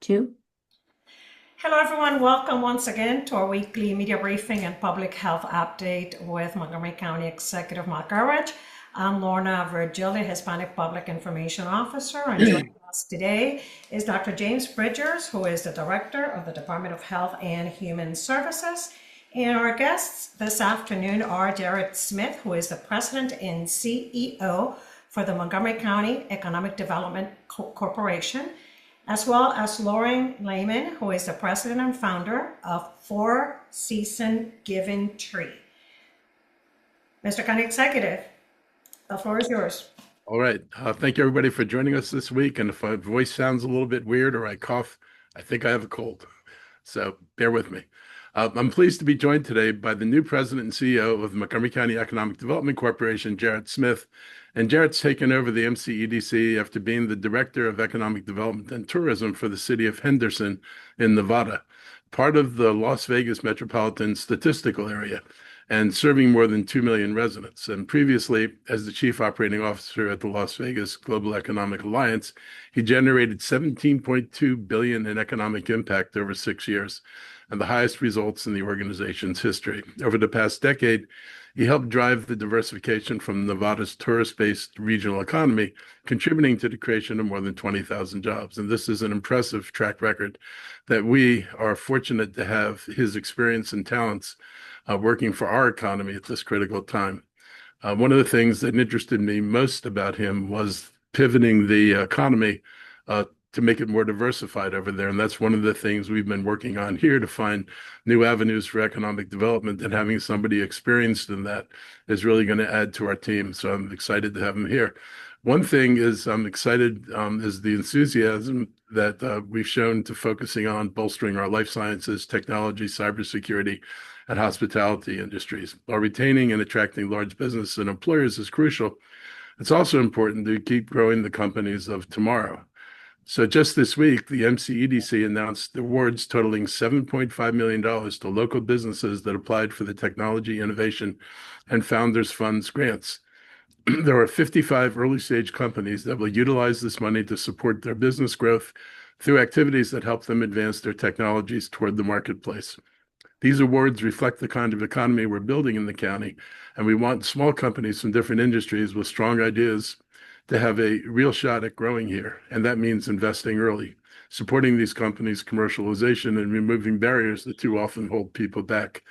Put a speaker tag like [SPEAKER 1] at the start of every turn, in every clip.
[SPEAKER 1] Two.
[SPEAKER 2] Hello, everyone. Welcome once again to our weekly media briefing and public health update with Montgomery County Executive Marc Elrich. I'm Lorna Virgili, Hispanic Public Information Officer, and joining us today is Dr. James Bridgers, who is the Director of the Department of Health and Human Services. And our guests this afternoon are Jared Smith, who is the President and CEO for the Montgomery County Economic Development Corporation, as well as Lauren Lehman, who is the president and founder of Four Season Giving Tree. Mr. County Executive, the floor is yours.
[SPEAKER 3] All right. Thank you, everybody, for joining us this week. And if my voice sounds a little bit weird or I cough, I think I have a cold. So bear with me. I'm pleased to be joined today by the new president and CEO of the Montgomery County Economic Development Corporation, Jared Smith. And Jared's taken over the MCEDC after being the Director of Economic Development and Tourism for the city of Henderson in Nevada, part of the Las Vegas metropolitan statistical area, and serving more than 2 million residents. And previously, as the chief operating officer at the Las Vegas Global Economic Alliance, he generated 17.2 billion in economic impact over 6 years, and the highest results in the organization's history. Over the past decade, he helped drive the diversification from Nevada's tourist-based regional economy, contributing to the creation of more than 20,000 jobs. And this is an impressive track record that we are fortunate to have his experience and talents working for our economy at this critical time. One of the things that interested me most about him was pivoting the economy to make it more diversified over there. And that's one of the things we've been working on here, to find new avenues for economic development, and having somebody experienced in that is really going to add to our team. So I'm excited to have him here. One thing is I'm excited is the enthusiasm that we've shown to focusing on bolstering our life sciences, technology, cybersecurity, and hospitality industries. While retaining and attracting large business and employers is crucial, it's also important to keep growing the companies of tomorrow. So just this week, the MCEDC announced awards totaling $7.5 million to local businesses that applied for the Technology Innovation and Founders Funds grants. There are 55 early-stage companies that will utilize this money to support their business growth through activities that help them advance their technologies toward the marketplace. These awards reflect the kind of economy we're building in the county, and we want small companies from different industries with strong ideas to have a real shot at growing here. And that means investing early, supporting these companies' commercialization, and removing barriers that too often hold people back.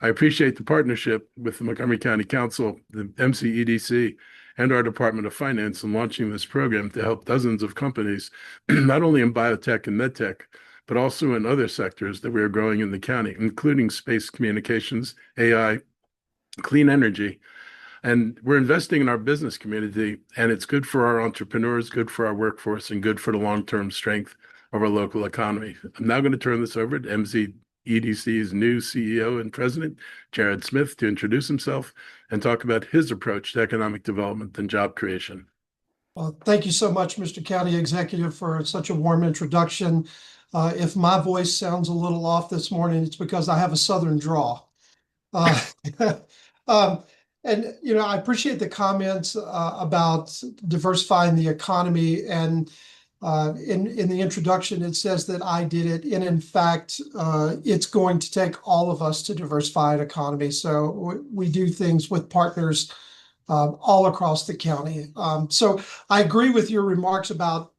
[SPEAKER 3] I appreciate the partnership with the Montgomery County Council, the MCEDC, and our Department of Finance in launching this program to help dozens of companies, not only in biotech and medtech, but also in other sectors that we are growing in the county, including space communications, AI, clean energy. And we're investing in our business community, and it's good for our entrepreneurs, good for our workforce, and good for the long-term strength of our local economy. I'm now going to turn this over to MCEDC's new CEO and president, Jared Smith, to introduce himself and talk about his approach to economic development and job creation.
[SPEAKER 4] Well, thank you so much, Mr. County Executive, for such a warm introduction. If my voice sounds a little off this morning, it's because I have a Southern drawl. And I appreciate the comments about diversifying the economy. And in the introduction, it says that I did it. And in fact, it's going to take all of us to diversify an economy. So we do things with partners all across the county. So I agree with your remarks about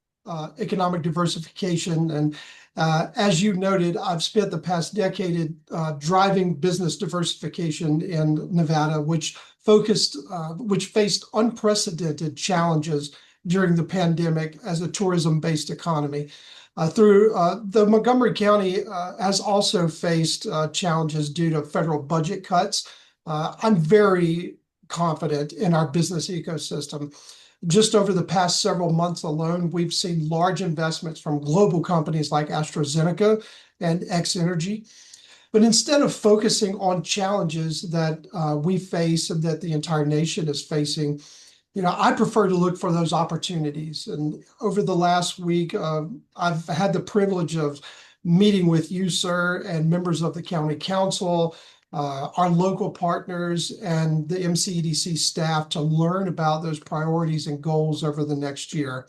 [SPEAKER 4] economic diversification. And as you noted, I've spent the past decade driving business diversification in Nevada, which faced unprecedented challenges during the pandemic as a tourism-based economy. The Montgomery County has also faced challenges due to federal budget cuts. I'm very confident in our business ecosystem. Just over the past several months alone, we've seen large investments from global companies like AstraZeneca and X-Energy. But instead of focusing on challenges that we face and that the entire nation is facing, I prefer to look for those opportunities. And over the last week, I've had the privilege of meeting with you, sir, and members of the county council, our local partners, and the MCEDC staff to learn about those priorities and goals over the next year.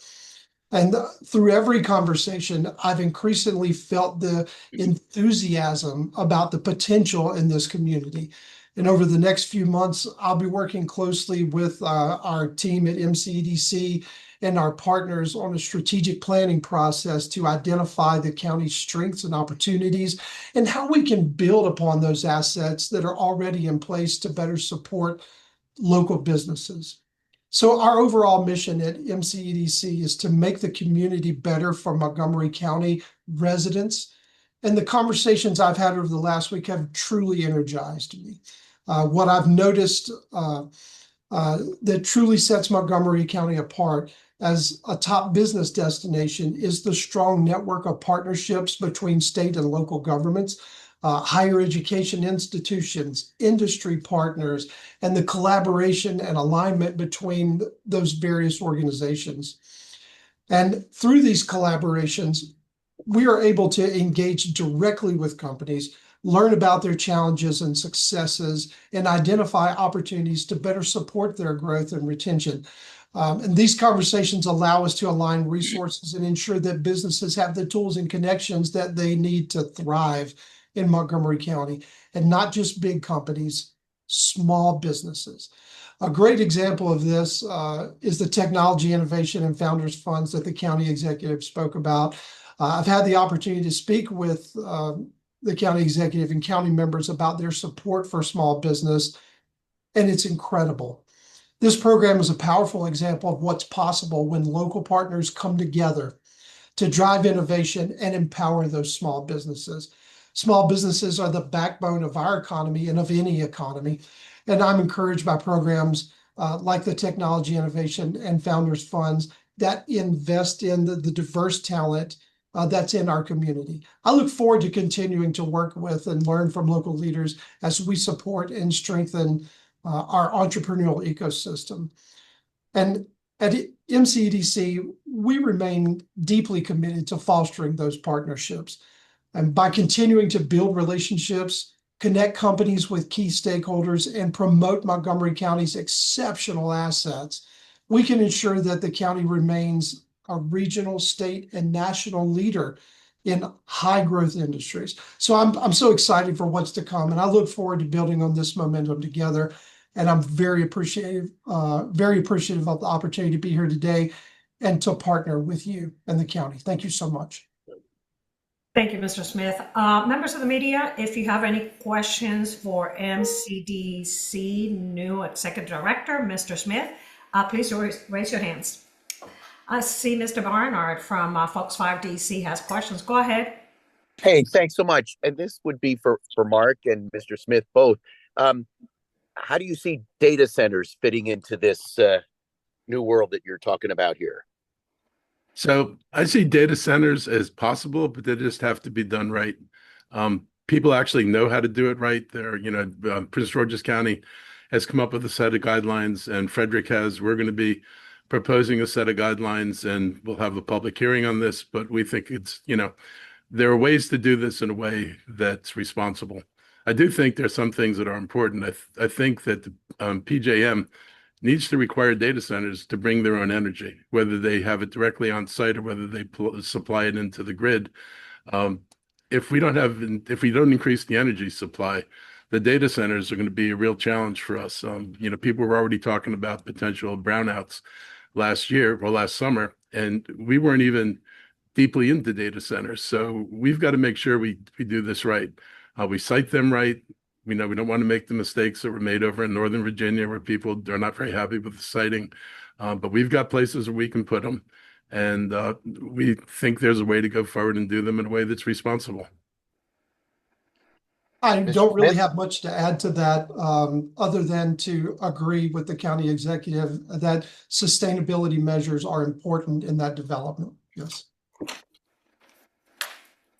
[SPEAKER 4] And through every conversation, I've increasingly felt the enthusiasm about the potential in this community. And over the next few months, I'll be working closely with our team at MCEDC and our partners on a strategic planning process to identify the county's strengths and opportunities and how we can build upon those assets that are already in place to better support local businesses. So our overall mission at MCEDC is to make the community better for Montgomery County residents. And the conversations I've had over the last week have truly energized me. What I've noticed that truly sets Montgomery County apart as a top business destination is the strong network of partnerships between state and local governments, higher education institutions, industry partners, and the collaboration and alignment between those various organizations. And through these collaborations, we are able to engage directly with companies, learn about their challenges and successes, and identify opportunities to better support their growth and retention. And these conversations allow us to align resources and ensure that businesses have the tools and connections that they need to thrive in Montgomery County, and not just big companies, small businesses. A great example of this is the Technology Innovation and Founders Funds that the county executive spoke about. I've had the opportunity to speak with the county executive and county members about their support for small business, and it's incredible. This program is a powerful example of what's possible when local partners come together to drive innovation and empower those small businesses. Small businesses are the backbone of our economy and of any economy. And I'm encouraged by programs like the Technology Innovation and Founders Funds that invest in the diverse talent that's in our community. I look forward to continuing to work with and learn from local leaders as we support and strengthen our entrepreneurial ecosystem. And at MCEDC, we remain deeply committed to fostering those partnerships. And by continuing to build relationships, connect companies with key stakeholders, and promote Montgomery County's exceptional assets, we can ensure that the county remains a regional, state, and national leader in high growth industries. So I'm so excited for what's to come, and I look forward to building on this momentum together. And I'm very appreciative of the opportunity to be here today and to partner with you and the county. Thank you so much.
[SPEAKER 2] Thank you, Mr. Smith. Members of the media, if you have any questions for MCDC new Executive Director, Mr. Smith, please raise your hands. I see Mr. Barnard from Fox 5 DC has questions. Go ahead.
[SPEAKER 1] Hey, thanks so much. And this would be for Mark and Mr. Smith both. How do you see data centers fitting into this new world that you're talking about here?
[SPEAKER 3] So I see data centers as possible, but they just have to be done right. People actually know how to do it right. Prince George's County has come up with a set of guidelines, and Frederick has. We're going to be proposing a set of guidelines, and we'll have a public hearing on this. But we think there are ways to do this in a way that's responsible. I do think there's some things that are important. I think that PJM needs to require data centers to bring their own energy, whether they have it directly on site or whether they supply it into the grid. If we don't increase the energy supply, the data centers are going to be a real challenge for us. People were already talking about potential brownouts last summer, and we weren't even deeply into data centers. So we've got to make sure we do this right. We site them right. We know we don't want to make the mistakes that were made over in Northern Virginia where people are not very happy with the siting. But we've got places where we can put them. And we think there's a way to go forward and do them in a way that's responsible.
[SPEAKER 4] I don't really have much to add to that other than to agree with the county executive that sustainability measures are important in that development. Yes.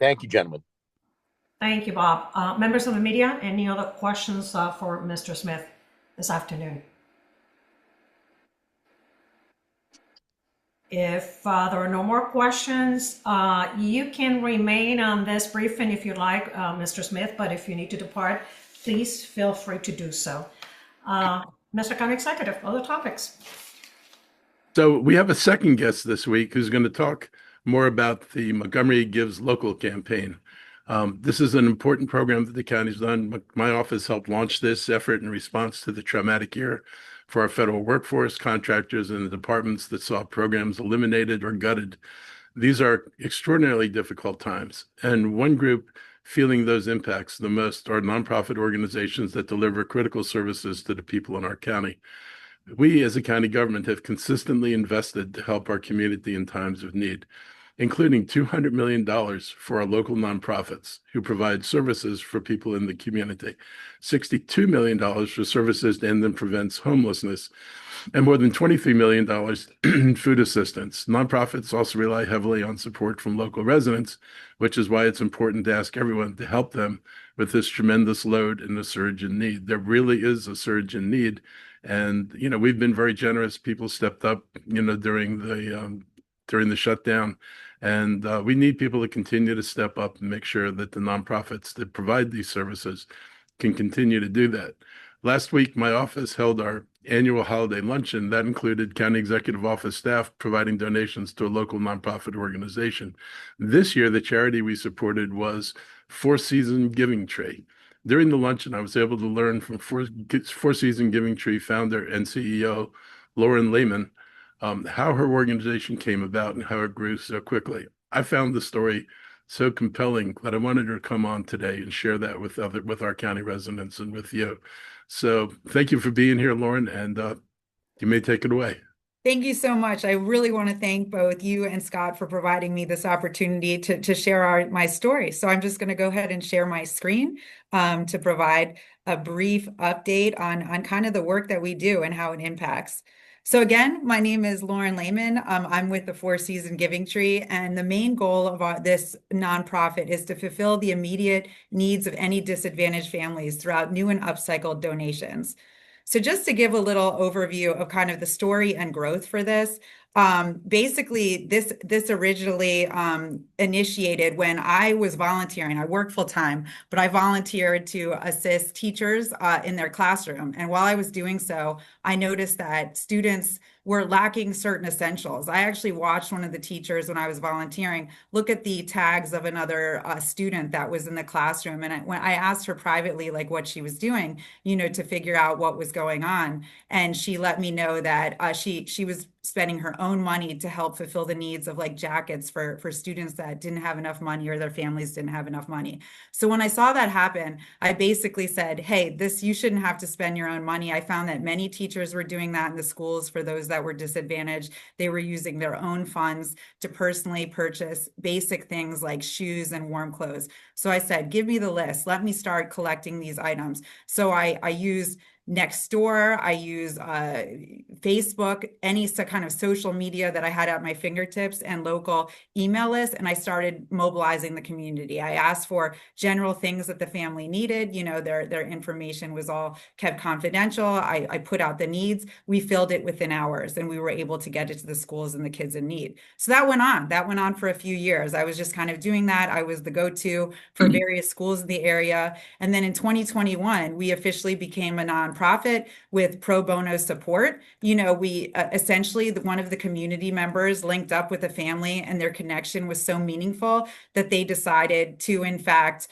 [SPEAKER 1] Thank you, gentlemen.
[SPEAKER 2] Thank you, Bob. Members of the media, any other questions for Mr. Smith this afternoon? If there are no more questions, you can remain on this briefing if you like, Mr. Smith, but if you need to depart, please feel free to do so. Mr. County Executive, other topics?
[SPEAKER 3] So we have a second guest this week who's going to talk more about the Montgomery Gives Local campaign. This is an important program that the county's done. My office helped launch this effort in response to the traumatic year for our federal workforce, contractors, and the departments that saw programs eliminated or gutted. These are extraordinarily difficult times. And one group feeling those impacts the most are nonprofit organizations that deliver critical services to the people in our county. We, as a county government, have consistently invested to help our community in times of need, including $200 million for our local nonprofits who provide services for people in the community, $62 million for services to end and prevents homelessness, and more than $23 million in food assistance. Nonprofits also rely heavily on support from local residents, which is why it's important to ask everyone to help them with this tremendous load and the surge in need. There really is a surge in need. And, we've been very generous. People stepped up, during the shutdown. And we need people to continue to step up and make sure that the nonprofits that provide these services can continue to do that. Last week, my office held our annual holiday luncheon. That included county executive office staff providing donations to a local nonprofit organization. This year, the charity we supported was Four Season Giving Tree. During the luncheon, I was able to learn from Four Season Giving Tree founder and CEO, Lauren Lehman, how her organization came about and how it grew so quickly. I found the story so compelling that I wanted her to come on today and share that with our county residents and with you. So thank you for being here, Lauren, and you may take it away.
[SPEAKER 5] Thank you so much. I really want to thank both you and Scott for providing me this opportunity to share my story. So I'm just going to go ahead and share my screen to provide a brief update on kind of the work that we do and how it impacts. So again, my name is Lauren Lehman. I'm with the Four Season Giving Tree, and the main goal of this nonprofit is to fulfill the immediate needs of any disadvantaged families throughout new and upcycled donations. So just to give a little overview of kind of the story and growth for this, basically this originally initiated when I was volunteering. I work full time, but I volunteered to assist teachers in their classroom. And while I was doing so, I noticed that students were lacking certain essentials. I actually watched one of the teachers when I was volunteering look at the tags of another student that was in the classroom. And when I asked her privately, like what she was doing, to figure out what was going on. And she let me know that she was spending her own money to help fulfill the needs of like jackets for students that didn't have enough money or their families didn't have enough money. So when I saw that happen, I basically said, hey, you shouldn't have to spend your own money. I found that many teachers were doing that in the schools for those that were disadvantaged. They were using their own funds to personally purchase basic things like shoes and warm clothes. So I said, give me the list. Let me start collecting these items. So I use Nextdoor, I use Facebook, any kind of social media that I had at my fingertips and local email lists, and I started mobilizing the community. I asked for general things that the family needed. Their information was all kept confidential. I put out the needs. We filled it within hours, and we were able to get it to the schools and the kids in need. So that went on. That went on for a few years. I was just kind of doing that. I was the go-to for various schools in the area. And then in 2021, we officially became a nonprofit with pro bono support. We essentially, one of the community members linked up with a family, and their connection was so meaningful that they decided to, in fact,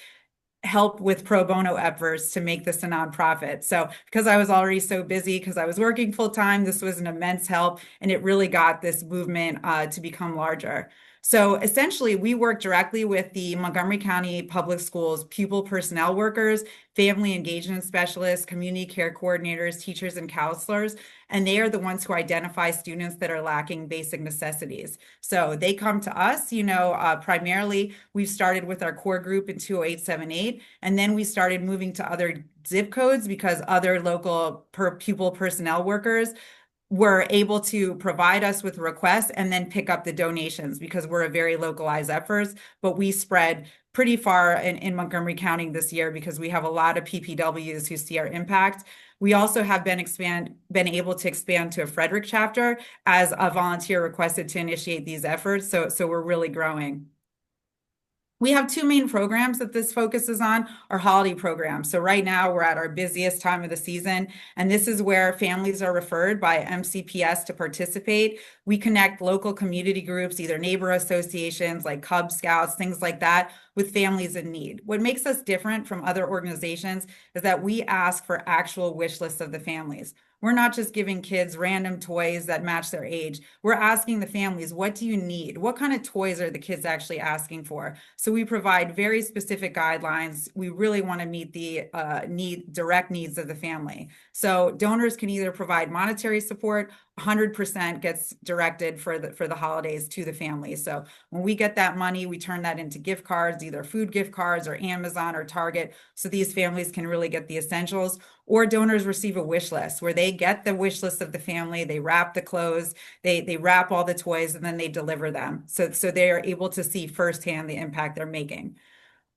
[SPEAKER 5] help with pro bono efforts to make this a nonprofit. So because I was already so busy, because I was working full time, this was an immense help, and it really got this movement to become larger. So essentially, we work directly with the Montgomery County Public Schools pupil personnel workers, family engagement specialists, community care coordinators, teachers, and counselors, and they are the ones who identify students that are lacking basic necessities. So they come to us, primarily we've started with our core group in 20878, and then we started moving to other zip codes because other local pupil personnel workers were able to provide us with requests and then pick up the donations because we're a very localized efforts, but we spread pretty far in Montgomery County this year because we have a lot of PPWs who see our impact. We also have been able to expand to a Frederick chapter as a volunteer requested to initiate these efforts. So we're really growing. We have two main programs that this focuses on, our holiday program. So right now we're at our busiest time of the season, and this is where families are referred by MCPS to participate. We connect local community groups, either neighbor associations like Cub Scouts, things like that, with families in need. What makes us different from other organizations is that we ask for actual wish lists of the families. We're not just giving kids random toys that match their age. We're asking the families, what do you need? What kind of toys are the kids actually asking for? So we provide very specific guidelines. We really want to meet the direct needs of the family. So donors can either provide monetary support, 100% gets directed for the holidays to the family. So when we get that money, we turn that into gift cards, either food gift cards or Amazon or Target, so these families can really get the essentials. Or donors receive a wish list where they get the wish list of the family, they wrap the clothes, they wrap all the toys, and then they deliver them. So they are able to see firsthand the impact they're making.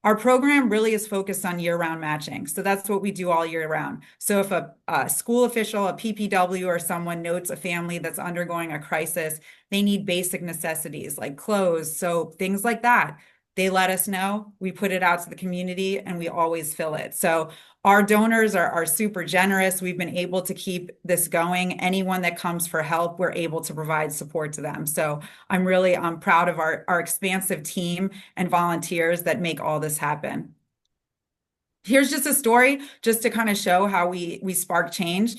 [SPEAKER 5] Our program really is focused on year-round matching. So that's what we do all year round. So if a school official, a PPW, or someone notes a family that's undergoing a crisis, they need basic necessities like clothes, soap, things like that. They let us know, we put it out to the community, and we always fill it. So our donors are super generous. We've been able to keep this going. Anyone that comes for help, we're able to provide support to them. So I'm really proud of our expansive team and volunteers that make all this happen. Here's just a story just to kind of show how we spark change.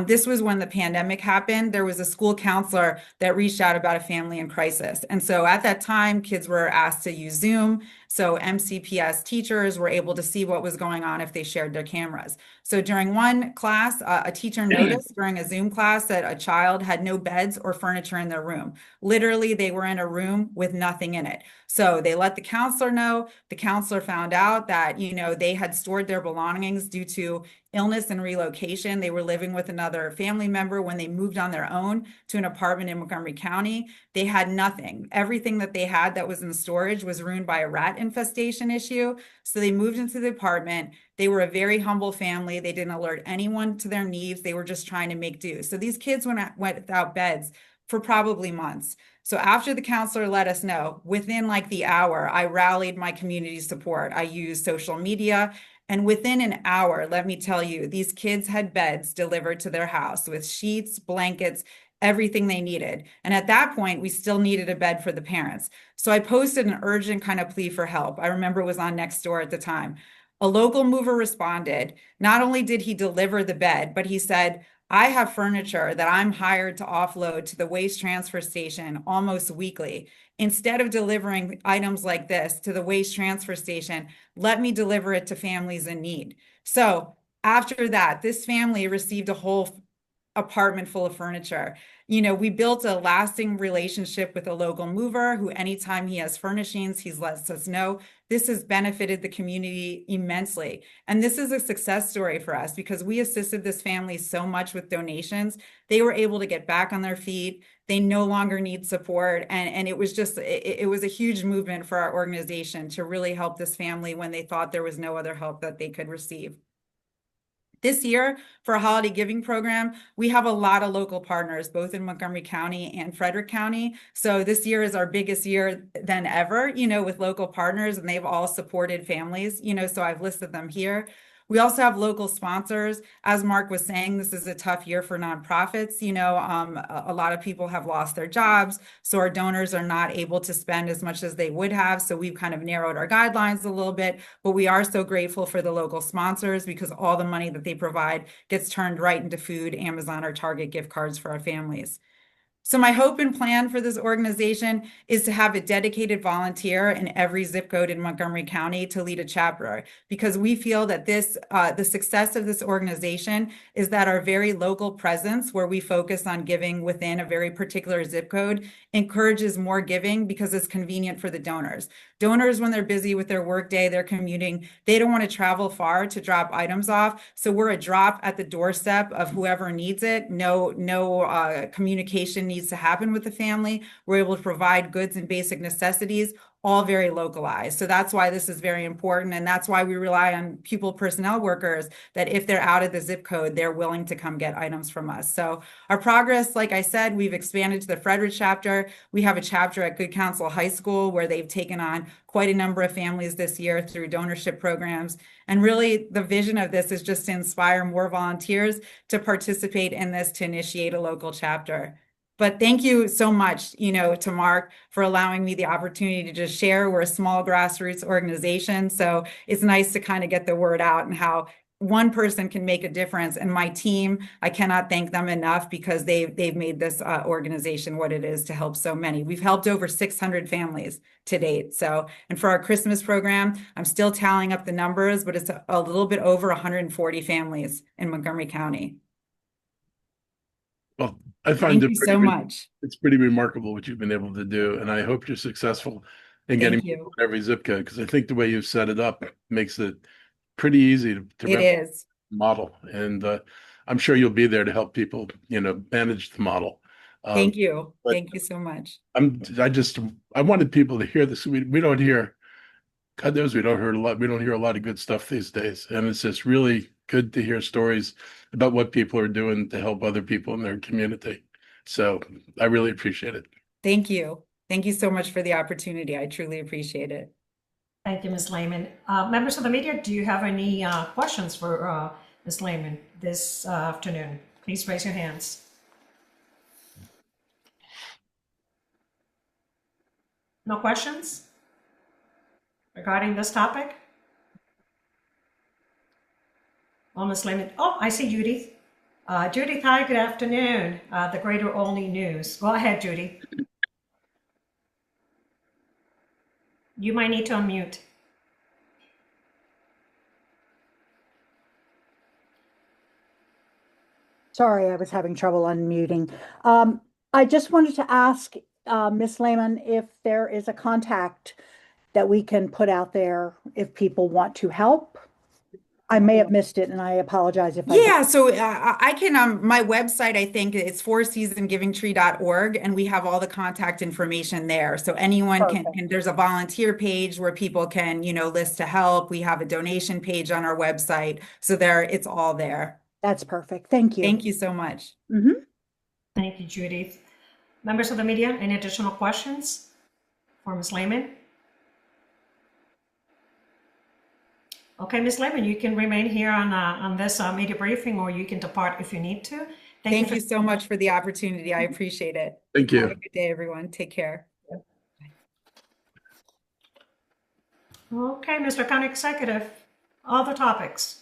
[SPEAKER 5] This was when the pandemic happened. There was a school counselor that reached out about a family in crisis. And so at that time, kids were asked to use Zoom. So MCPS teachers were able to see what was going on if they shared their cameras. So during one class, a teacher noticed during a Zoom class that a child had no beds or furniture in their room. Literally, they were in a room with nothing in it. So they let the counselor know. The counselor found out that, they had stored their belongings due to illness and relocation. They were living with another family member. When they moved on their own to an apartment in Montgomery County, they had nothing. Everything that they had that was in storage was ruined by a rat infestation issue. So they moved into the apartment. They were a very humble family. They didn't alert anyone to their needs. They were just trying to make do. So these kids went without beds for probably months. So after the counselor let us know, within like the hour, I rallied my community support. I used social media. And within an hour, let me tell you, these kids had beds delivered to their house with sheets, blankets, everything they needed. And at that point, we still needed a bed for the parents. So I posted an urgent kind of plea for help. I remember it was on Nextdoor at the time. A local mover responded. Not only did he deliver the bed, but he said, I have furniture that I'm hired to offload to the waste transfer station almost weekly. Instead of delivering items like this to the waste transfer station, let me deliver it to families in need. So after that, this family received a whole apartment full of furniture. We built a lasting relationship with a local mover who, anytime he has furnishings, he lets us know. This has benefited the community immensely. And this is a success story for us because we assisted this family so much with donations. They were able to get back on their feet. They no longer need support. And it was just, it was a huge movement for our organization to really help this family when they thought there was no other help that they could receive. This year, for a holiday giving program, we have a lot of local partners, both in Montgomery County and Frederick County. So this year is our biggest year than ever, with local partners, and they've all supported families, so I've listed them here. We also have local sponsors. As Mark was saying, this is a tough year for nonprofits. A lot of people have lost their jobs, so our donors are not able to spend as much as they would have. So we've kind of narrowed our guidelines a little bit, but we are so grateful for the local sponsors because all the money that they provide gets turned right into food, Amazon, or Target gift cards for our families. So my hope and plan for this organization is to have a dedicated volunteer in every zip code in Montgomery County to lead a chapter, because we feel that the success of this organization is that our very local presence, where we focus on giving within a very particular zip code, encourages more giving because it's convenient for the donors. Donors, when they're busy with their workday, they're commuting, they don't want to travel far to drop items off. So we're a drop at the doorstep of whoever needs it. No communication needs to happen with the family. We're able to provide goods and basic necessities. all very localized. So that's why this is very important. And that's why we rely on pupil personnel workers that if they're out of the zip code, they're willing to come get items from us. So our progress, like I said, we've expanded to the Frederick chapter. We have a chapter at Good Counsel High School where they've taken on quite a number of families this year through donorship programs. And really the vision of this is just to inspire more volunteers to participate in this, to initiate a local chapter. But thank you so much, to Marc for allowing me the opportunity to just share. We're a small grassroots organization, so it's nice to kind of get the word out and how one person can make a difference. And my team, I cannot thank them enough because they've made this organization what it is to help so many. We've helped over 600 families to date. So, and for our Christmas program, I'm still tallying up the numbers, but it's a little bit over 140 families in Montgomery County.
[SPEAKER 3] Well, I find
[SPEAKER 5] Thank you so much.
[SPEAKER 3] It's pretty remarkable what you've been able to do, and I hope you're successful in getting people in every zip code, because I think the way you've set it up makes it pretty easy to model, and I'm sure you'll be there to help people, manage the model.
[SPEAKER 5] Thank you. Thank you so much.
[SPEAKER 3] I wanted people to hear this. We don't hear, God knows we don't hear a lot of good stuff these days, and it's just really good to hear stories about what people are doing to help other people in their community. So I really appreciate it.
[SPEAKER 5] Thank you. Thank you so much for the opportunity. I truly appreciate it.
[SPEAKER 2] Thank you, Ms. Lehman. Members of the media, do you have any questions for Ms. Lehman this afternoon? Please raise your hands. No questions regarding this topic? Oh, Ms. Lehman. Oh, I see Judith. Judith, hi, good afternoon. The Greater Olney News. Go ahead, Judy. You might need to unmute.
[SPEAKER 6] Sorry, I was having trouble unmuting. I just wanted to ask Ms. Lehman if there is a contact that we can put out there if people want to help. I may have missed it, and I apologize if I did.
[SPEAKER 5] Yeah, so I can, my website, I think it's fourseasongivingtree.org, and we have all the contact information there. So anyone can, there's a volunteer page where people can, list to help. We have a donation page on our website. So it's all there.
[SPEAKER 6] That's perfect. Thank you.
[SPEAKER 5] Thank you so much.
[SPEAKER 6] Mm-hmm.
[SPEAKER 2] Thank you, Judith. Members of the media, any additional questions for Ms. Lehman? Okay, Ms. Lehman, you can remain here on this media briefing, or you can depart if you need to.
[SPEAKER 5] Thank you so much for the opportunity. I appreciate it.
[SPEAKER 3] Thank you.
[SPEAKER 5] Have a good day, everyone. Take care.
[SPEAKER 2] Okay, Mr. County Executive, other topics.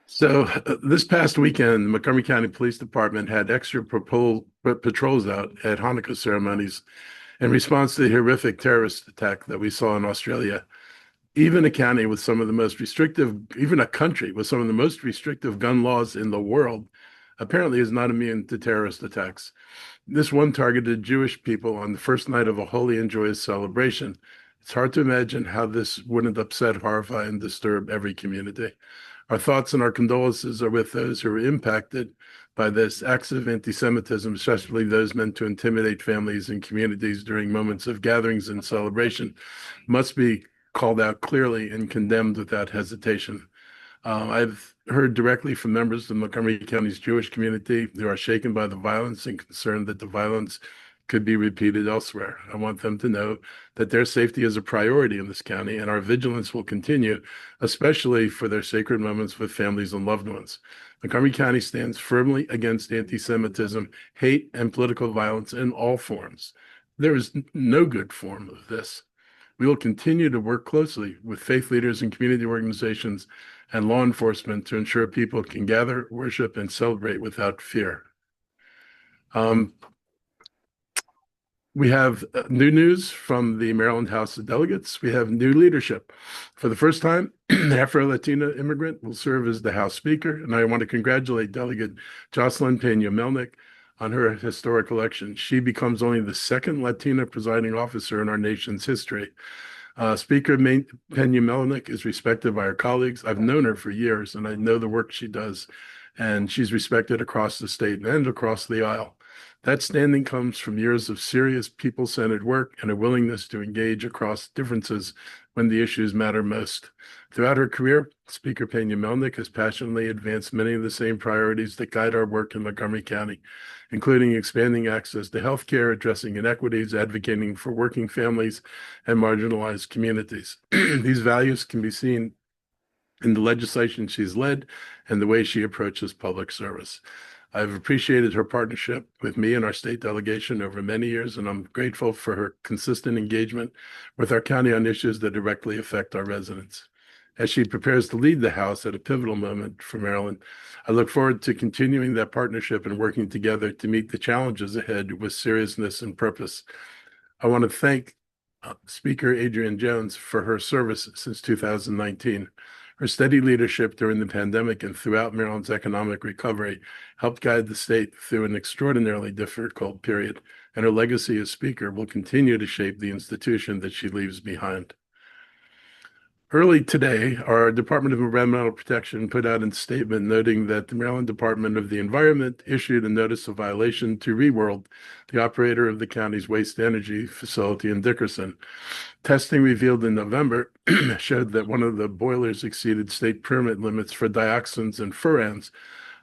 [SPEAKER 3] So this past weekend, the Montgomery County Police Department had extra patrols out at Hanukkah ceremonies in response to the horrific terrorist attack that we saw in Australia. Even a county with some of the most restrictive, even a country with some of the most restrictive gun laws in the world, apparently is not immune to terrorist attacks. This one targeted Jewish people on the first night of a holy and joyous celebration. It's hard to imagine how this wouldn't upset, horrify, and disturb every community. Our thoughts and our condolences are with those who are impacted by this acts of anti-Semitism, especially those meant to intimidate families and communities during moments of gatherings and celebration, must be called out clearly and condemned without hesitation. I've heard directly from members of Montgomery County's Jewish community who are shaken by the violence and concerned that the violence could be repeated elsewhere. I want them to know that their safety is a priority in this county, and our vigilance will continue, especially for their sacred moments with families and loved ones. Montgomery County stands firmly against anti-Semitism, hate, and political violence in all forms. There is no good form of this. We will continue to work closely with faith leaders and community organizations and law enforcement to ensure people can gather, worship, and celebrate without fear. We have new news from the Maryland House of Delegates. We have new leadership. For the first time, an Afro-Latina immigrant will serve as the House Speaker, and I want to congratulate Delegate Jocelyn Pena-Melnick on her historic election. She becomes only the second Latina presiding officer in our nation's history. Speaker Pena-Melnick is respected by our colleagues. I've known her for years, and I know the work she does, and she's respected across the state and across the aisle. That standing comes from years of serious people-centered work and a willingness to engage across differences when the issues matter most. Throughout her career, Speaker Pena Melnick has passionately advanced many of the same priorities that guide our work in Montgomery County, including expanding access to health care, addressing inequities, advocating for working families and marginalized communities. These values can be seen in the legislation she's led and the way she approaches public service. I've appreciated her partnership with me and our state delegation over many years, and I'm grateful for her consistent engagement with our county on issues that directly affect our residents. As she prepares to lead the House at a pivotal moment for Maryland, I look forward to continuing that partnership and working together to meet the challenges ahead with seriousness and purpose. I want to thank Speaker Adrienne Jones for her service since 2019. Her steady leadership during the pandemic and throughout Maryland's economic recovery helped guide the state through an extraordinarily difficult period, and her legacy as Speaker will continue to shape the institution that she leaves behind. Early today, our Department of Environmental Protection put out a statement noting that the Maryland Department of the Environment issued a notice of violation to ReWorld, the operator of the county's waste energy facility in Dickerson. Testing revealed in November showed that one of the boilers exceeded state permit limits for dioxins and furans,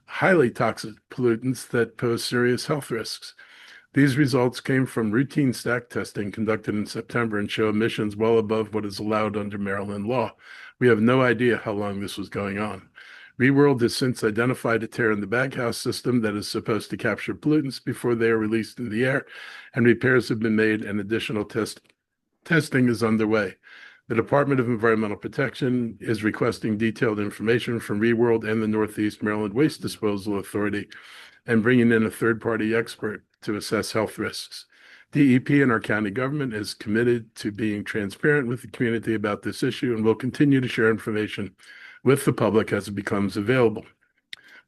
[SPEAKER 3] highly toxic pollutants that pose serious health risks. These results came from routine stack testing conducted in September and show emissions well above what is allowed under Maryland law. We have no idea how long this was going on. ReWorld has since identified a tear in the baghouse system that is supposed to capture pollutants before they are released in the air, and repairs have been made and additional testing is underway. The Department of Environmental Protection is requesting detailed information from ReWorld and the Northeast Maryland Waste Disposal Authority and bringing in a third-party expert to assess health risks. DEP and our county government is committed to being transparent with the community about this issue and will continue to share information with the public as it becomes available.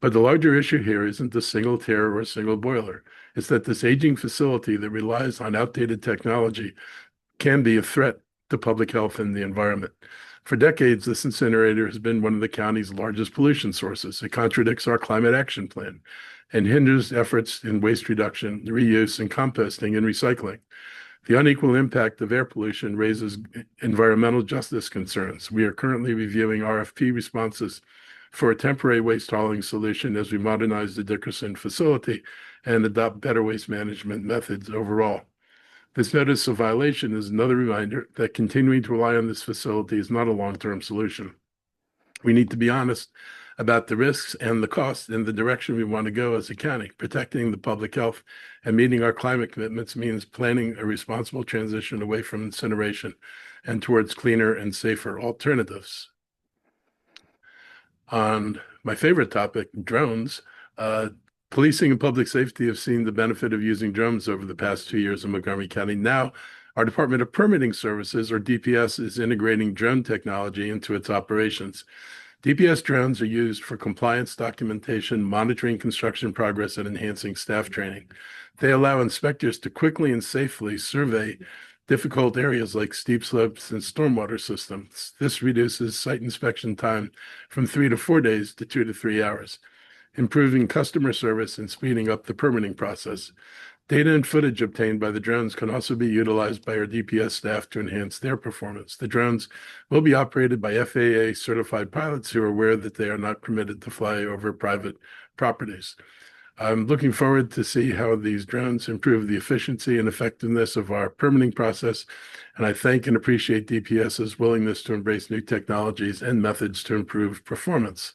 [SPEAKER 3] But the larger issue here isn't the single tear or a single boiler. It's that this aging facility that relies on outdated technology can be a threat to public health and the environment. For decades, this incinerator has been one of the county's largest pollution sources. It contradicts our climate action plan and hinders efforts in waste reduction, reuse, and composting and recycling. The unequal impact of air pollution raises environmental justice concerns. We are currently reviewing RFP responses for a temporary waste hauling solution as we modernize the Dickerson facility and adopt better waste management methods overall. This notice of violation is another reminder that continuing to rely on this facility is not a long-term solution. We need to be honest about the risks and the costs and the direction we want to go as a county. Protecting the public health and meeting our climate commitments means planning a responsible transition away from incineration and towards cleaner and safer alternatives. On my favorite topic, drones, policing and public safety have seen the benefit of using drones over the past 2 years in Montgomery County. Now, our Department of Permitting Services, or DPS, is integrating drone technology into its operations. DPS drones are used for compliance documentation, monitoring construction progress, and enhancing staff training. They allow inspectors to quickly and safely survey difficult areas like steep slopes and stormwater systems. This reduces site inspection time from 3 to 4 days to 2 to 3 hours, improving customer service and speeding up the permitting process. Data and footage obtained by the drones can also be utilized by our DPS staff to enhance their performance. The drones will be operated by FAA certified pilots who are aware that they are not permitted to fly over private properties. I'm looking forward to see how these drones improve the efficiency and effectiveness of our permitting process, and I thank and appreciate DPS's willingness to embrace new technologies and methods to improve performance.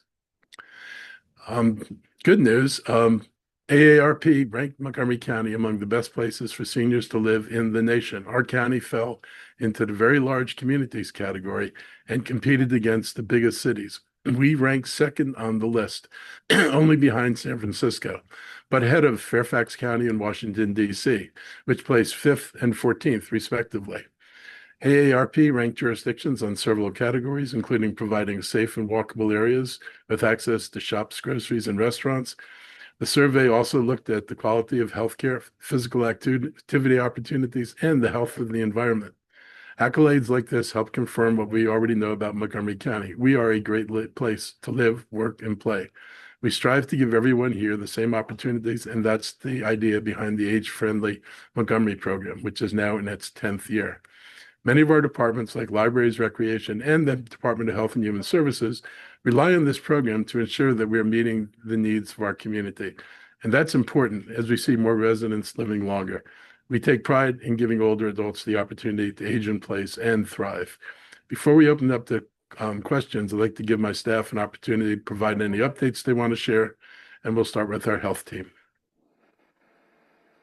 [SPEAKER 3] Good news. AARP ranked Montgomery County among the best places for seniors to live in the nation. Our county fell into the very large communities category and competed against the biggest cities. We ranked second on the list, only behind San Francisco, but ahead of Fairfax County and Washington, D.C., which placed 5th and 14th, respectively. AARP ranked jurisdictions on several categories, including providing safe and walkable areas with access to shops, groceries, and restaurants. The survey also looked at the quality of healthcare, physical activity opportunities, and the health of the environment. Accolades like this help confirm what we already know about Montgomery County. We are a great place to live, work, and play. We strive to give everyone here the same opportunities, and that's the idea behind the age-friendly Montgomery program, which is now in its 10th year. Many of our departments, like libraries, recreation, and the Department of Health and Human Services, rely on this program to ensure that we are meeting the needs of our community. And that's important as we see more residents living longer. We take pride in giving older adults the opportunity to age in place and thrive. Before we open up to questions, I'd like to give my staff an opportunity to provide any updates they want to share, and we'll start with our health team.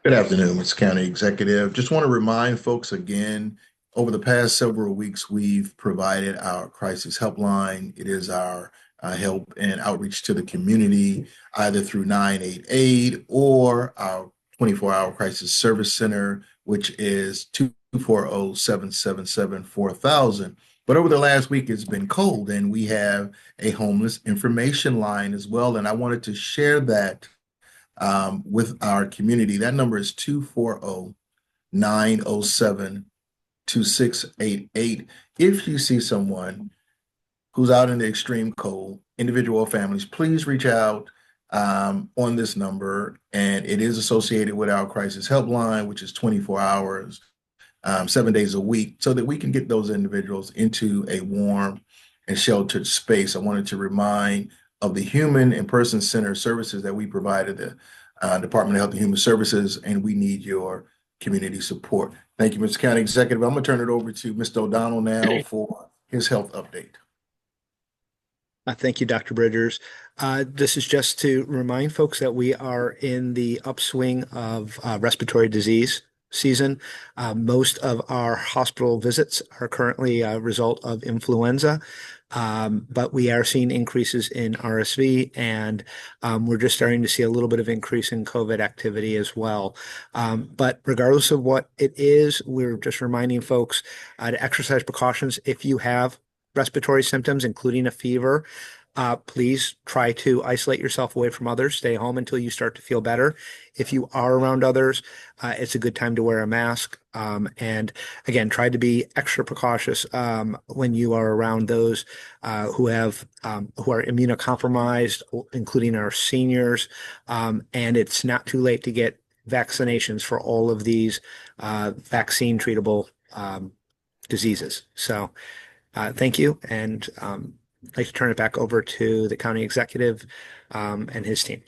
[SPEAKER 7] Good afternoon, Mr. County Executive. Just want to remind folks again, over the past several weeks, we've provided our crisis helpline. It is our help and outreach to the community, either through 988 or our 24-hour crisis service center, which is 240-777-4000. But over the last week, it's been cold, and we have a homeless information line as well. And I wanted to share that with our community. That number is 240-907-2688. If you see someone who's out in the extreme cold, individual or families, please reach out on this number. And it is associated with our crisis helpline, which is 24 hours, 7 days a week, so that we can get those individuals into a warm and sheltered space. I wanted to remind of the human and person-centered services that we provide at the Department of Health and Human Services, and we need your community support. Thank you, Mr. County Executive. I'm going to turn it over to Mr. O'Donnell now for his health update.
[SPEAKER 8] Thank you, Dr. Bridgers. This is just to remind folks that we are in the upswing of respiratory disease season. Most of our hospital visits are currently a result of influenza, but we are seeing increases in RSV, and we're just starting to see a little bit of increase in COVID activity as well. But regardless of what it is, we're just reminding folks to exercise precautions. If you have respiratory symptoms, including a fever, please try to isolate yourself away from others. Stay home until you start to feel better. If you are around others, it's a good time to wear a mask. And again, try to be extra precautious when you are around those who are immunocompromised, including our seniors. And it's not too late to get vaccinations for all of these vaccine treatable diseases. So thank you. And I'd like to turn it back over to the county executive and his team.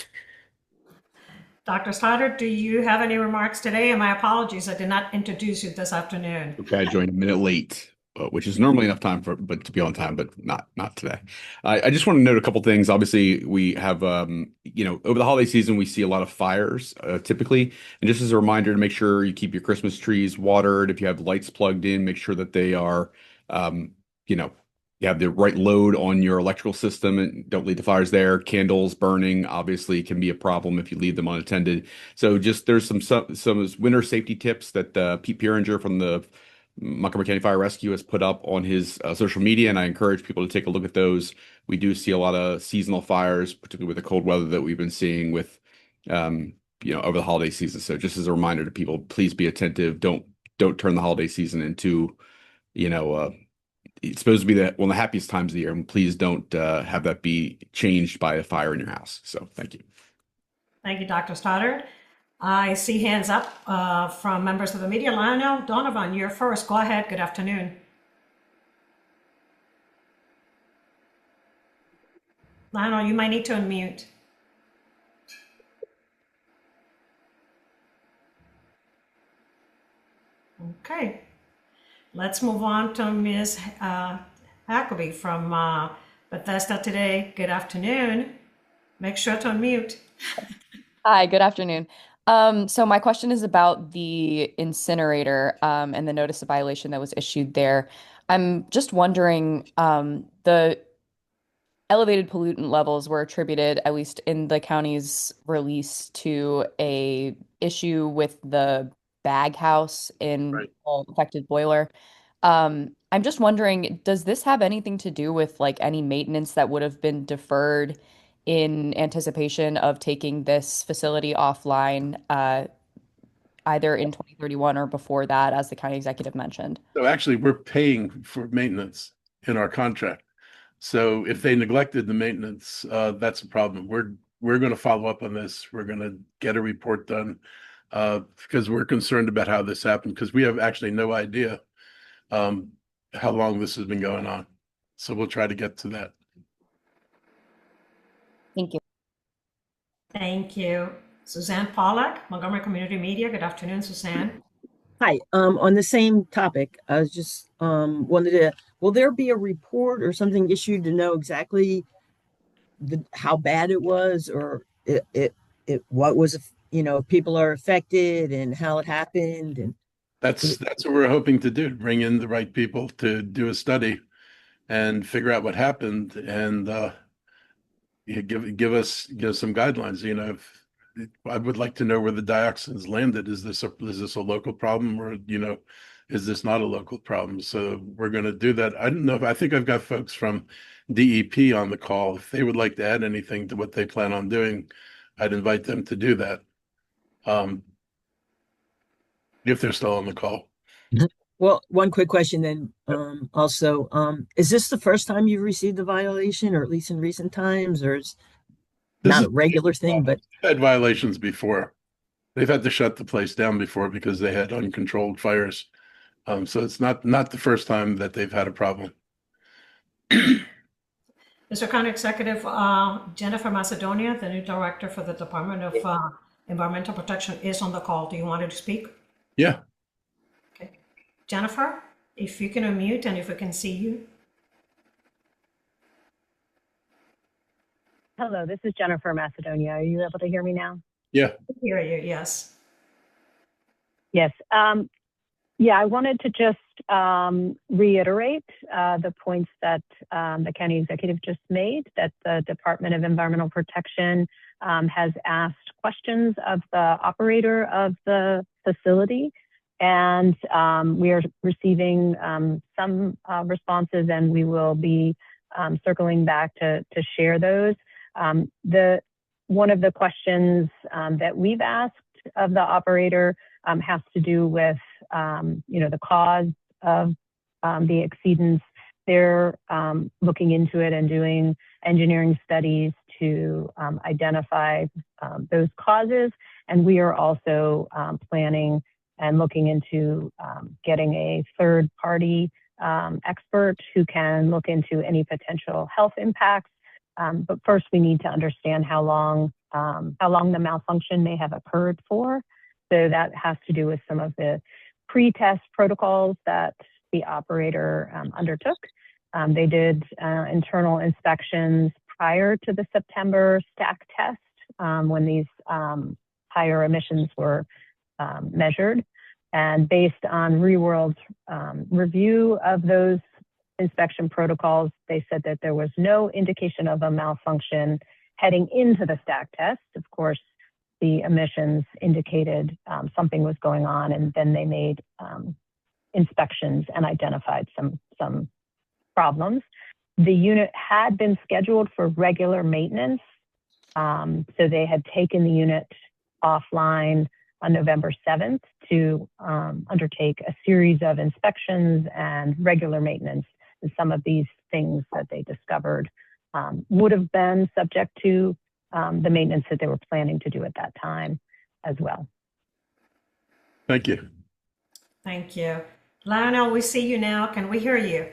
[SPEAKER 2] Dr. Stoddard, do you have any remarks today? And my apologies, I did not introduce you this afternoon.
[SPEAKER 9] Okay, I joined a minute late, which is normally enough time but to be on time, but not today. I just want to note a couple things. Obviously, we have over the holiday season, we see a lot of fires typically, and just as a reminder to make sure you keep your Christmas trees watered. If you have lights plugged in, make sure that they are, you have the right load on your electrical system and don't leave the fires there. Candles burning obviously can be a problem if you leave them unattended. So just there's some winter safety tips that Pete Pieringer from the Montgomery County Fire Rescue has put up on his social media, and I encourage people to take a look at those. We do see a lot of seasonal fires, particularly with the cold weather that we've been seeing with over the holiday season. So just as a reminder to people, please be attentive. Don't turn the holiday season into it's supposed to be one of the happiest times of the year, and please don't have that be changed by a fire in your house. So thank you.
[SPEAKER 2] Thank you, Dr. Stoddard. I see hands up from members of the media. Lionel Donovan, you're first. Go ahead. Good afternoon. Lionel, you might need to unmute. Okay. Let's move on to Ms. Hackleby from Bethesda Today. Good afternoon. Make sure to unmute.
[SPEAKER 10] Hi, good afternoon. So my question is about the incinerator and the notice of violation that was issued there. I'm just wondering, the elevated pollutant levels were attributed, at least in the county's release, to a issue with the bag house in
[SPEAKER 3] Right.
[SPEAKER 10] the affected boiler. I'm just wondering, does this have anything to do with like any maintenance that would have been deferred in anticipation of taking this facility offline, either in 2031 or before that, as the county executive mentioned?
[SPEAKER 3] So actually, we're paying for maintenance in our contract. So if they neglected the maintenance, that's a problem. We're going to follow up on this. We're going to get a report done because we're concerned about how this happened because we have actually no idea how long this has been going on. So we'll try to get to that.
[SPEAKER 10] Thank you.
[SPEAKER 2] Thank you. Suzanne Pollack, Montgomery Community Media. Good afternoon, Suzanne.
[SPEAKER 11] Hi, on the same topic, I was just wanted to, will there be a report or something issued to know exactly how bad it was or what was, if people are affected and how it happened and
[SPEAKER 3] That's what we're hoping to do, bring in the right people to do a study and figure out what happened and give us some guidelines. If I would like to know where the dioxins landed. Is this a local problem or is this not a local problem? So we're going to do that. I don't know. I think I've got folks from DEP on the call. If they would like to add anything to what they plan on doing, I'd invite them to do that. If they're still on the call.
[SPEAKER 11] Well, one quick question then. Also, is this the first time you've received a violation, or at least in recent times, or it's not a regular thing? But
[SPEAKER 3] had violations before. They've had to shut the place down before because they had uncontrolled fires. So it's not the first time that they've had a problem.
[SPEAKER 2] Mr. County Executive Jennifer Macedonia, the new director for the Department of Environmental Protection, is on the call. Do you want her to speak?
[SPEAKER 3] Yeah.
[SPEAKER 2] Okay. Jennifer, if you can unmute and if we can see you.
[SPEAKER 12] Hello, this is Jennifer Macedonia. Are you able to hear me now?
[SPEAKER 3] Yeah.
[SPEAKER 2] I hear you, yes.
[SPEAKER 12] Yes. Yeah, I wanted to just reiterate the points that the county executive just made, that the Department of Environmental Protection has asked questions of the operator of the facility, and we are receiving some responses, and we will be circling back to share those. One of the questions that we've asked of the operator has to do with the cause of the exceedance. They're looking into it and doing engineering studies to identify those causes. And we are also planning and looking into getting a third party expert who can look into any potential health impacts. But first we need to understand how long the malfunction may have occurred for. So that has to do with some of the pre-test protocols that the operator undertook. They did internal inspections prior to the September stack test when these higher emissions were measured. And based on real-world review of those inspection protocols, they said that there was no indication of a malfunction heading into the stack test. Of course, the emissions indicated something was going on, and then they made inspections and identified some problems. The unit had been scheduled for regular maintenance, so they had taken the unit offline on November 7th to undertake a series of inspections and regular maintenance. And some of these things that they discovered would have been subject to the maintenance that they were planning to do at that time as well.
[SPEAKER 3] Thank you.
[SPEAKER 2] Thank you. Lionel, we see you now. Can we hear you?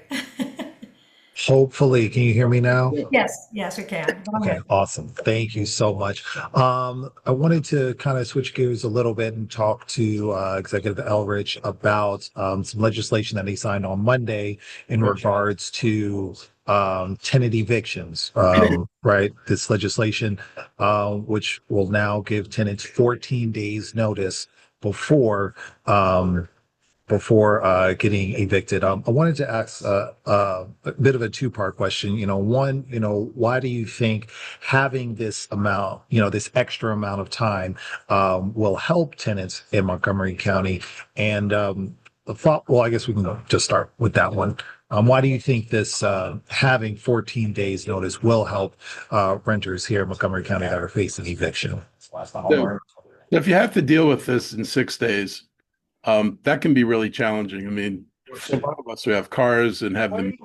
[SPEAKER 13] Hopefully, can you hear me now?
[SPEAKER 2] Yes, we can. Go
[SPEAKER 13] Okay,
[SPEAKER 2] ahead.
[SPEAKER 13] awesome. Thank you so much. I wanted to kind of switch gears a little bit and talk to Executive Elrich about some legislation that he signed on Monday in regards to tenant evictions, right? This legislation, which will now give tenants 14 days notice before getting evicted. I wanted to ask a bit of a two-part question. One, why do you think having this amount, this extra amount of time will help tenants in Montgomery County? And the thought, well, I guess we can just start with that one. Why do you think this having 14 days notice will help renters here in Montgomery County that are facing eviction?
[SPEAKER 3] So if you have to deal with this in 6 days, that can be really challenging. I mean, for a lot of us who have cars and have them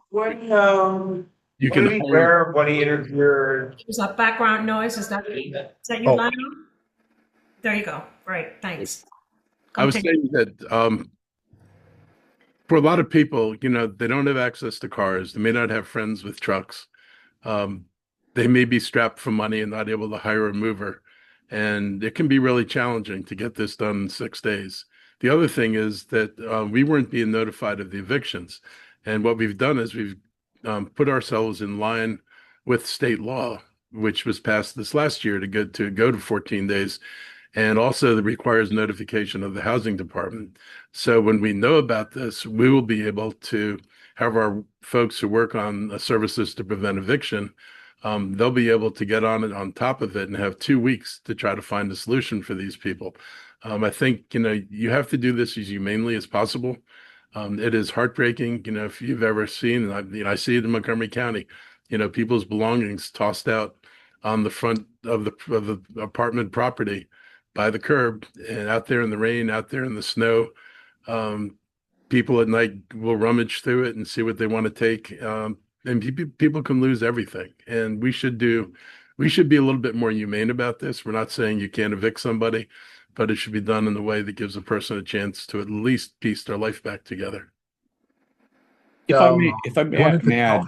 [SPEAKER 3] You can hire.
[SPEAKER 14] Where when he interfered.
[SPEAKER 2] Is that background noise? Is that you,
[SPEAKER 14] Oh.
[SPEAKER 2] Lionel? There you go. Right. Thanks.
[SPEAKER 3] I was
[SPEAKER 2] Continue.
[SPEAKER 3] saying that for a lot of people, they don't have access to cars. They may not have friends with trucks. They may be strapped for money and not able to hire a mover. And it can be really challenging to get this done in 6 days. The other thing is that we weren't being notified of the evictions. And what we've done is we've put ourselves in line with state law, which was passed this last year to go to 14 days. And also that requires notification of the housing department. So when we know about this, we will be able to have our folks who work on services to prevent eviction. They'll be able to get on it on top of it and have 2 weeks to try to find a solution for these people. I think, you have to do this as humanely as possible. It is heartbreaking, if you've ever seen, and I see it in Montgomery County, people's belongings tossed out on the front of the apartment property by the curb and out there in the rain, out there in the snow. People at night will rummage through it and see what they want to take. And people can lose everything. And we should be a little bit more humane about this. We're not saying you can't evict somebody, but it should be done in a way that gives a person a chance to at least piece their life back together.
[SPEAKER 9] If I may add,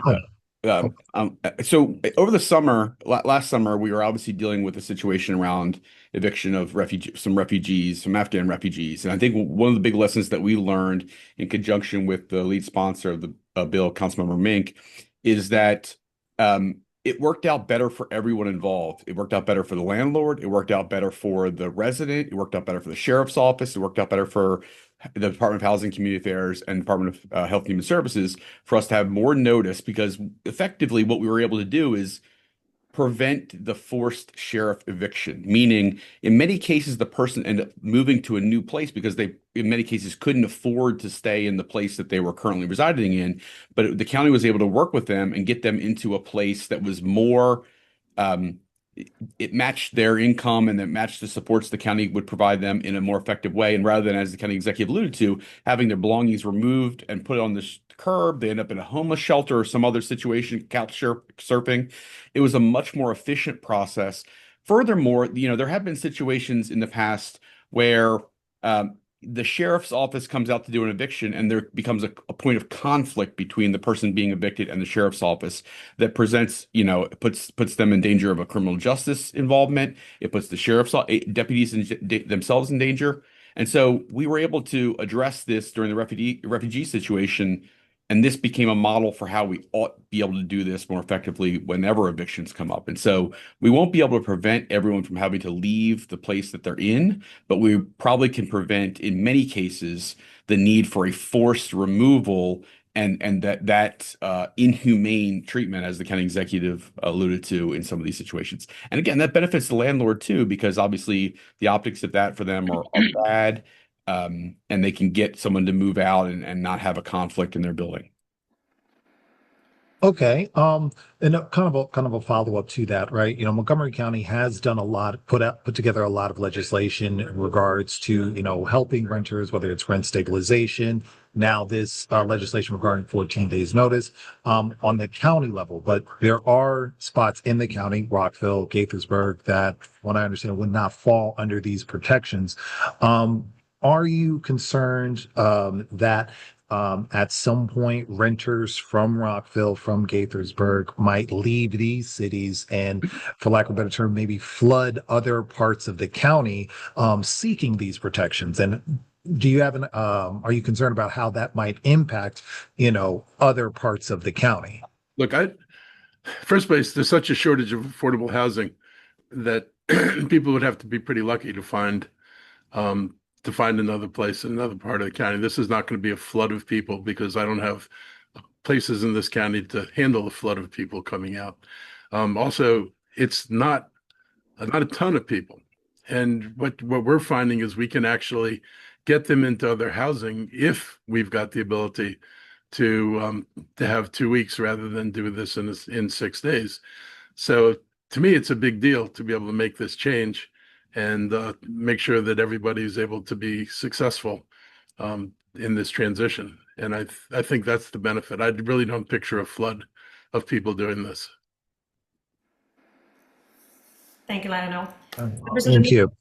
[SPEAKER 9] so over the summer, last summer, we were obviously dealing with a situation around eviction of some Afghan refugees. And I think one of the big lessons that we learned in conjunction with the lead sponsor of the bill, Councilmember Mink, is that it worked out better for everyone involved. It worked out better for the landlord. It worked out better for the resident. It worked out better for the sheriff's office. It worked out better for the Department of Housing, Community Affairs, and Department of Health and Human Services for us to have more notice, because effectively what we were able to do is prevent the forced sheriff eviction, meaning in many cases the person ended up moving to a new place because they in many cases couldn't afford to stay in the place that they were currently residing in, but the county was able to work with them and get them into a place that was more it matched their income and that matched the supports the county would provide them in a more effective way. And rather than, as the county executive alluded to, having their belongings removed and put on the curb, they end up in a homeless shelter or some other situation, couch surfing. It was a much more efficient process. Furthermore, there have been situations in the past where the sheriff's office comes out to do an eviction and there becomes a point of conflict between the person being evicted and the sheriff's office that presents, puts them in danger of a criminal justice involvement. It puts the sheriff's deputies themselves in danger. And so we were able to address this during the refugee situation. And this became a model for how we ought to be able to do this more effectively whenever evictions come up. And so we won't be able to prevent everyone from having to leave the place that they're in, but we probably can prevent, in many cases, the need for a forced removal and that inhumane treatment, as the county executive alluded to in some of these situations. And again, that benefits the landlord too, because obviously the optics of that for them are bad. And they can get someone to move out and not have a conflict in their building.
[SPEAKER 13] Okay. And kind of a follow-up to that, right? Montgomery County has done a lot, put together a lot of legislation in regards to, helping renters, whether it's rent stabilization. Now this legislation regarding 14 days notice on the county level, but there are spots in the county, Rockville, Gaithersburg, that, what I understand, would not fall under these protections. Are you concerned that at some point renters from Rockville, from Gaithersburg might leave these cities and, for lack of a better term, maybe flood other parts of the county seeking these protections? And do you have are you concerned about how that might impact, other parts of the county?
[SPEAKER 3] Look, first place, there's such a shortage of affordable housing that people would have to be pretty lucky to find another place in another part of the county. This is not going to be a flood of people because I don't have places in this county to handle the flood of people coming out. Also, it's not a ton of people. And what we're finding is we can actually get them into other housing if we've got the ability to have 2 weeks rather than do this in 6 days. So to me, it's a big deal to be able to make this change and make sure that everybody's able to be successful in this transition. And I think that's the benefit. I really don't picture a flood of people doing this.
[SPEAKER 2] Thank you, Lionel.
[SPEAKER 13] Thank you.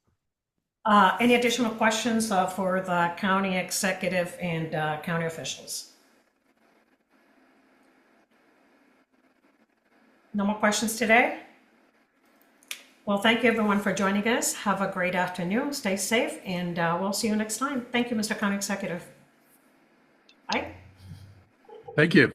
[SPEAKER 2] Any additional questions for the county executive and county officials? No more questions today? Well, thank you everyone for joining us. Have a great afternoon. Stay safe, and we'll see you next time. Thank you, Mr. County Executive. Bye.
[SPEAKER 3] Thank you.